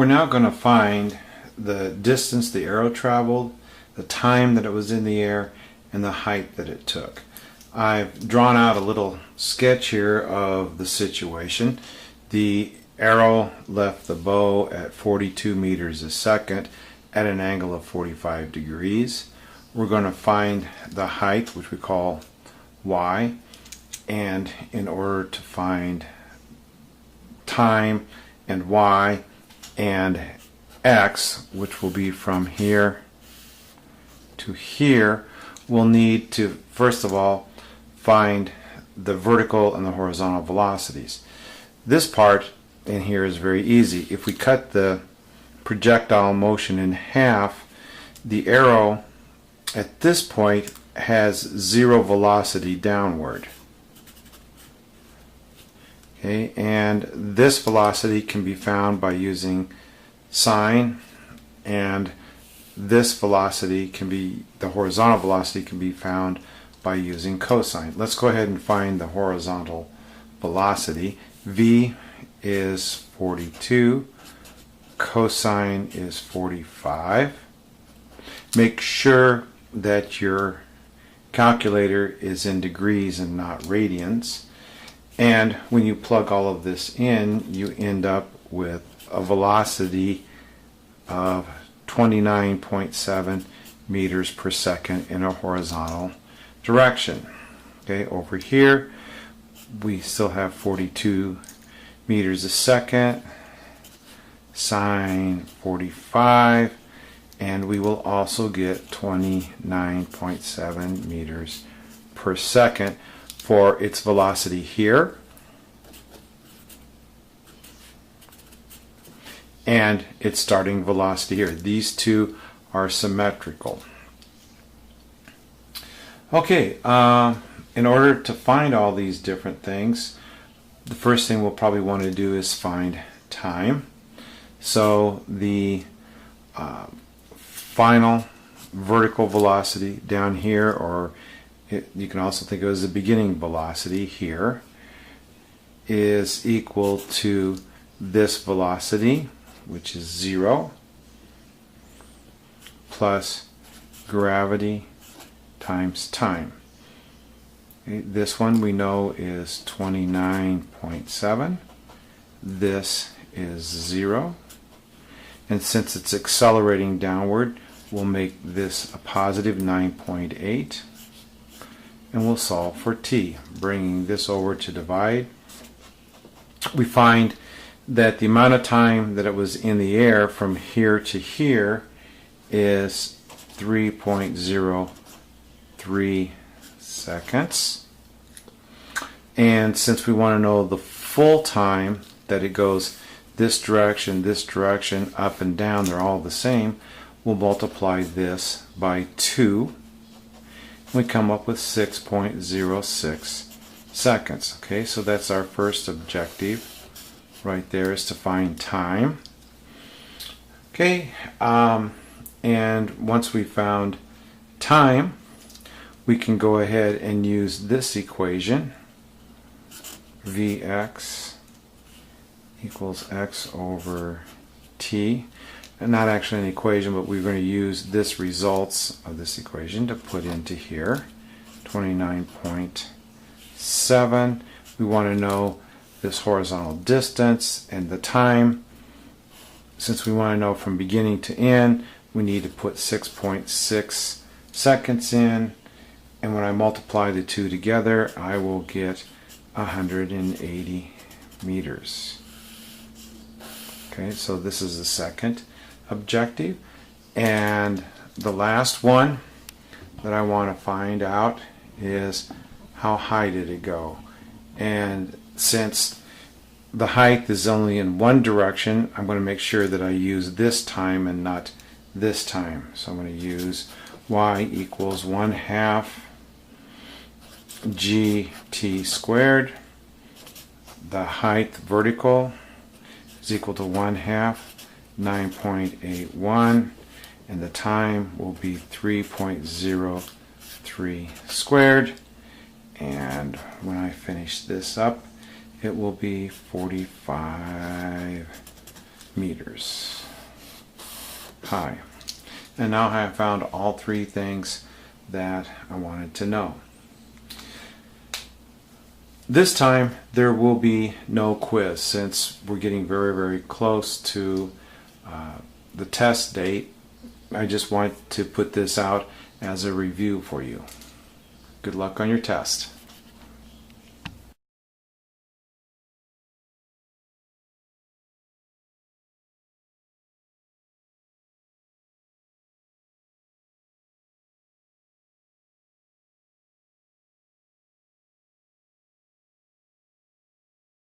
now going to find the distance the arrow traveled, the time that it was in the air, and the height that it took. I've drawn out a little sketch here of the situation. The arrow left the bow at 42 meters a second at an angle of 45 degrees. We're going to find the height, which we call y, and in order to find time and y and x, which will be from here to here, we'll need to first of all find the vertical and the horizontal velocities. This part in here is very easy. If we cut the projectile motion in half, the arrow at this point has 0 velocity downward. Okay, and this velocity can be found by using sine, and this velocity can be, the horizontal velocity can be found by using cosine. Let's go ahead and find the horizontal velocity. V is 42, cosine is 45. Make sure that your calculator is in degrees and not radians. And when you plug all of this in, you end up with a velocity of 29.7 meters per second in a horizontal direction. Okay, over here we still have 42 meters a second, sine 45, and we will also get 29.7 meters per second for its velocity here and its starting velocity here. These two are symmetrical. Okay, in order to find all these different things, the first thing we'll probably want to do is find time. So the final vertical velocity down here, or you can also think of it as the beginning velocity here, is equal to this velocity, which is 0, plus gravity times time. Okay, this one we know is 29.7. This is 0. And since it's accelerating downward, we'll make this a positive 9.8. And we'll solve for t. Bringing this over to divide, we find that the amount of time that it was in the air from here to here is 3.03 seconds. And since we want to know the full time that it goes this direction, up and down, they're all the same, we'll multiply this by 2. We come up with 6.06 seconds. Okay, so that's our first objective right there, is to find time. Okay, and once we found time, we can go ahead and use this equation. Vx equals x over t. And not actually an equation, but we're going to use this results of this equation to put into here. 29.7. We want to know this horizontal distance and the time. Since we want to know from beginning to end, we need to put 6.6 seconds in, and when I multiply the two together, I will get 180 meters. Okay, so this is the second objective. And the last one that I want to find out is how high did it go. And since the height is only in one direction, I'm going to make sure that I use this time and not this time. So I'm going to use y equals 1/2 gt squared. The height vertical is equal to 1/2 9.81, and the time will be 3.03 squared. And when I finish this up, it will be 45 meters high. And now I have found all three things that I wanted to know. This time there will be no quiz since we're getting very, very close to the test date. I just want to put this out as a review for you. Good luck on your test.